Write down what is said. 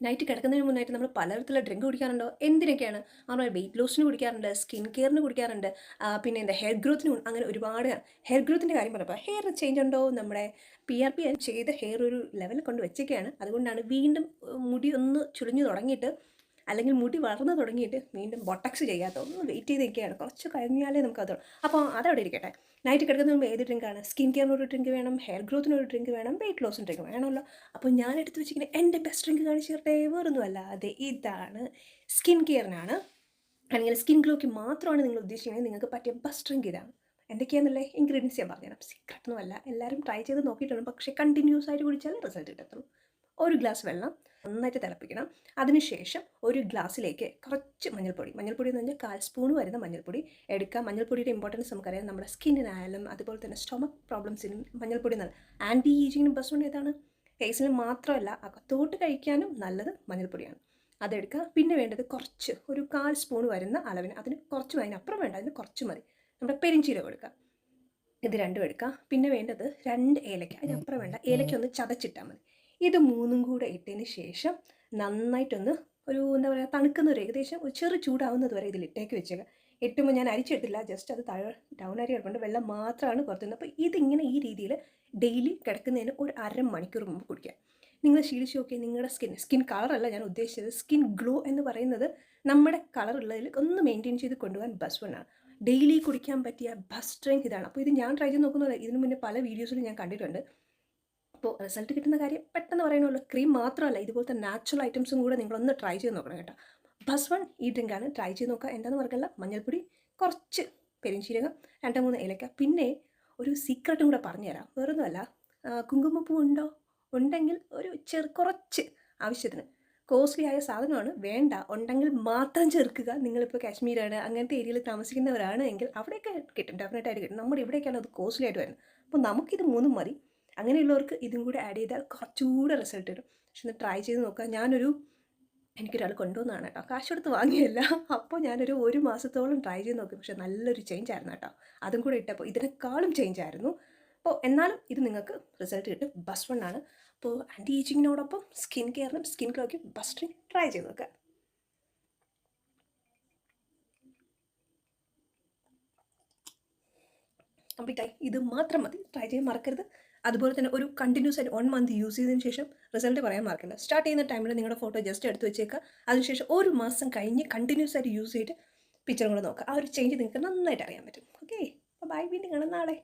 Night കിടക്കുന്നതിന് മുന്നായിട്ട് നമ്മൾ പലതരത്തിലുള്ള ഡ്രിങ്ക് കുടിക്കാറുണ്ടോ? എന്തിനൊക്കെയാണ്? നമ്മൾ വെയിറ്റ് ലോസിന് കുടിക്കാറുണ്ട്, സ്കിൻ കെയറിന് കുടിക്കാറുണ്ട്, പിന്നെ എന്താ ഹെയർ ഗ്രോത്തിന് അങ്ങനെ ഒരുപാട്. ഹെയർ ഗ്രോത്തിൻ്റെ കാര്യം പറഞ്ഞപ്പോൾ ഹെയർ ചേഞ്ച് ഉണ്ടോ? നമ്മുടെ PRP ചെയ്ത ഹെയർ ഒരു ലെവലിൽ കൊണ്ട് വെച്ചൊക്കെയാണ്. അതുകൊണ്ടാണ് വീണ്ടും മുടി ഒന്ന് ചുളിഞ്ഞു തുടങ്ങിയിട്ട്, അല്ലെങ്കിൽ മുടി വളർന്നു തുടങ്ങിയിട്ട് വീണ്ടും ബൊട്ടക്സ് ചെയ്യാത്ത ഒന്ന് വെയിറ്റ് ചെയ്ത് നിൽക്കുകയാണ്. കുറച്ച് കഴിഞ്ഞാലേ നമുക്കത്. അപ്പോൾ അതവിടെ ഇരിക്കട്ടെ. നൈറ്റ് കിടക്കുന്നതിന് മുമ്പ് ഏത് ഡ്രിങ്കാണ്? സ്കിൻ കെയറിനൊരു ഡ്രിങ്ക് വേണം, ഹെയർ ഗ്രോത്തിനൊരു ഡ്രിങ്ക് വേണം, വെയിറ്റ് ലോസിന് ഡ്രിങ്ക് വേണമല്ലോ. അപ്പോൾ ഞാൻ എടുത്ത് വെച്ചിരിക്കുന്നത് എൻ്റെ ബെസ്റ്റ് ഡ്രിങ്ക് കാണിച്ചു തരട്ടെ. വേറൊന്നുമല്ല, അതെ ഇതാണ്. സ്കിൻ കെയറിനാണ്, അല്ലെങ്കിൽ സ്കിൻ ഗ്ലോയ്ക്ക് മാത്രമാണ് നിങ്ങൾ ഉദ്ദേശിക്കുന്നത്, നിങ്ങൾക്ക് പറ്റിയ ബെസ്റ്റ് ഡ്രിങ്ക് ഇതാണ്. എന്തൊക്കെയാണെന്നുള്ളത് ഇൻഗ്രീഡിയൻസ് ഞാൻ പറഞ്ഞുതരാം. സീക്രട്ടൊന്നുമല്ല, എല്ലാവരും ട്രൈ ചെയ്ത് നോക്കിയിട്ടുണ്ട്, പക്ഷേ കണ്ടിന്യൂസ് ആയിട്ട് കുടിച്ചാൽ റിസൾട്ട് കിട്ടത്തുള്ളൂ. ഒരു ഗ്ലാസ് വെള്ളം നന്നായിട്ട് തിളപ്പിക്കണം. അതിനുശേഷം ഒരു ഗ്ലാസ്സിലേക്ക് കുറച്ച് മഞ്ഞൾപ്പൊടി എന്ന് പറഞ്ഞാൽ 1/4 സ്പൂൺ വരുന്ന മഞ്ഞൾപ്പൊടി എടുക്കുക. മഞ്ഞൾപ്പൊടിയുടെ ഇമ്പോർട്ടൻസ് നമുക്കറിയാം. നമ്മുടെ സ്കിന്നിനായാലും അതുപോലെ തന്നെ സ്റ്റൊമക്ക് പ്രോബ്ലംസിനും മഞ്ഞൾപ്പൊടി നല്ല. ആൻറ്റി ഏജിങ്ങിനും ബെസ്റ്റ് ഏതാണ്? ഫേസിന് മാത്രമല്ല, അകത്തോട്ട് കഴിക്കാനും നല്ലത് മഞ്ഞൾപ്പൊടിയാണ്. അതെടുക്കുക. പിന്നെ വേണ്ടത് കുറച്ച് ഒരു 1/4 സ്പൂൺ വരുന്ന അളവിന്, അതിന് കുറച്ച് മതി, അതിനപ്പുറം വേണ്ട, അതിന് കുറച്ച് മതി. നമ്മുടെ പെരിഞ്ചീരകം എടുക്കുക. ഇത് രണ്ടും എടുക്കുക. പിന്നെ വേണ്ടത് 2 ഏലക്ക, അതിനപ്പുറം വേണ്ട, ഏലക്ക ഒന്ന് ചതച്ചിട്ടാൽ മതി. ഇത് മൂന്നും കൂടെ ഇട്ടതിന് ശേഷം നന്നായിട്ടൊന്ന് ഒരു എന്താ പറയുക, തണുക്കുന്നവരെ ഏകദേശം ഒരു ചെറു ചൂടാവുന്നത് വരെ ഇതിലിട്ടേക്ക് വെച്ചേക്കുക. ഇട്ടുമ്പോൾ ഞാൻ അരിച്ചിട്ടില്ല, ജസ്റ്റ് അത് ഡൗൺ അരി കിടപ്പുണ്ട്, വെള്ളം മാത്രമാണ് പുറത്തുനിന്ന്. അപ്പോൾ ഇതിങ്ങനെ ഈ രീതിയിൽ ഡെയിലി കിടക്കുന്നതിന് ഒരു അരമണിക്കൂർ മുമ്പ് കുടിക്കുക. നിങ്ങൾ ശീലിച്ച് നോക്കി, നിങ്ങളുടെ സ്കിൻ കളറല്ല ഞാൻ ഉദ്ദേശിച്ചത്, സ്കിൻ ഗ്ലോ എന്ന് പറയുന്നത് നമ്മുടെ കളറുള്ളതിൽ ഒന്ന് മെയിൻറ്റെയിൻ ചെയ്ത് കൊണ്ടുപോകാൻ ബെസ്റ്റ് വണ്ണാണ്. ഡെയിലി കുടിക്കാൻ പറ്റിയ ബെസ്റ്റ് ഡ്രിങ്ക് ഇതാണ്. അപ്പോൾ ഇത് ഞാൻ ട്രൈ ചെയ്ത് നോക്കുന്നത്, ഇതിനു മുന്നേ പല വീഡിയോസിലും ഞാൻ കണ്ടിട്ടുണ്ട്. അപ്പോൾ റിസൾട്ട് കിട്ടുന്ന കാര്യം പെട്ടെന്ന് പറയണമല്ലോ. ക്രീം മാത്രമല്ല, ഇതുപോലത്തെ നാച്ചുറൽ ഐറ്റംസും കൂടെ നിങ്ങളൊന്ന് ട്രൈ ചെയ്ത് നോക്കണം കേട്ടോ. ബെസ്റ്റ് വൺ ഈ ഡ്രിങ്കാണ്, ട്രൈ ചെയ്ത് നോക്കുക. എന്താണെന്ന് പറയല്ല, മഞ്ഞൾപ്പൊടി, കുറച്ച് പെരിഞ്ചീരകം, 2-3 ഏലക്ക, പിന്നെ ഒരു സീക്രട്ടും കൂടെ പറഞ്ഞുതരാം. വേറൊന്നുമല്ല, കുങ്കുമപ്പൂ ഉണ്ടോ? ഉണ്ടെങ്കിൽ ഒരു കുറച്ച് ആവശ്യത്തിന്. കോസ്റ്റ്ലി ആയ സാധനമാണ്, വേണ്ട. ഉണ്ടെങ്കിൽ മാത്രം ചേർക്കുക. നിങ്ങളിപ്പോൾ കാശ്മീരാണ്, അങ്ങനത്തെ ഏരിയയിൽ താമസിക്കുന്നവരാണ് എങ്കിൽ അവിടെയൊക്കെ കിട്ടും, ഡെഫിനറ്റായിട്ട് കിട്ടും. നമ്മുടെ ഇവിടേക്കാണ് അത് കോസ്റ്റ്ലി ആയിട്ട് വരുന്നത്. അപ്പോൾ നമുക്കിത് മൂന്നും മതി. അങ്ങനെയുള്ളവർക്ക് ഇതും കൂടെ ആഡ് ചെയ്താൽ കുറച്ചുകൂടെ റിസൾട്ട് വരും. പക്ഷെ ഒന്ന് ട്രൈ ചെയ്ത് നോക്കുക. എനിക്കൊരാൾ കൊണ്ടുവന്നതാണ് കേട്ടോ, കാശ് കൊടുത്ത് വാങ്ങിയല്ല. അപ്പോൾ ഞാനൊരു 1 മാസത്തോളം ട്രൈ ചെയ്ത് നോക്കി. പക്ഷേ നല്ലൊരു ചേഞ്ച് ആയിരുന്നു കേട്ടോ. അതും കൂടെ ഇട്ടപ്പോൾ ഇതിനേക്കാളും ചേഞ്ച് ആയിരുന്നു. അപ്പോൾ എന്നാലും ഇത് നിങ്ങൾക്ക് റിസൾട്ട് കിട്ടും. ബെസ്റ്റ് വണ്ണാണ്. അപ്പോൾ ആൻറ്റി ഏജിങ്ങിനോടൊപ്പം സ്കിൻ കെയറിനും സ്കിൻ ഗ്ലോയ്ക്കും ബെസ്റ്റ് ട്രൈ ചെയ്ത് നോക്കുക. കംപ്ലീറ്റായി. ഇത് മാത്രം മതി, ട്രൈ ചെയ്യാൻ മറക്കരുത്. അതുപോലെ തന്നെ ഒരു കണ്ടിന്യൂസ് ആയിട്ട് 1 മന്ത് യൂസ് ചെയ്തതിന് ശേഷം റിസൾട്ട് പറയാൻ മറക്കണ്ട. സ്റ്റാർട്ട് ചെയ്യുന്ന ടൈമിൽ നിങ്ങളുടെ ഫോട്ടോ ജസ്റ്റ് എടുത്ത് വെച്ചേക്കുക. അതിനുശേഷം 1 മാസം കഴിഞ്ഞ് കണ്ടിന്യൂസ് ആയിട്ട് യൂസ് ചെയ്തിട്ട് പിക്ചറും കൂടെ നോക്കുക. ആ ഒരു ചേഞ്ച് നിങ്ങൾക്ക് നന്നായിട്ട് അറിയാൻ പറ്റും. ഓക്കെ, അപ്പോൾ ബൈ, വീണ്ടും കാണാം നാളെ.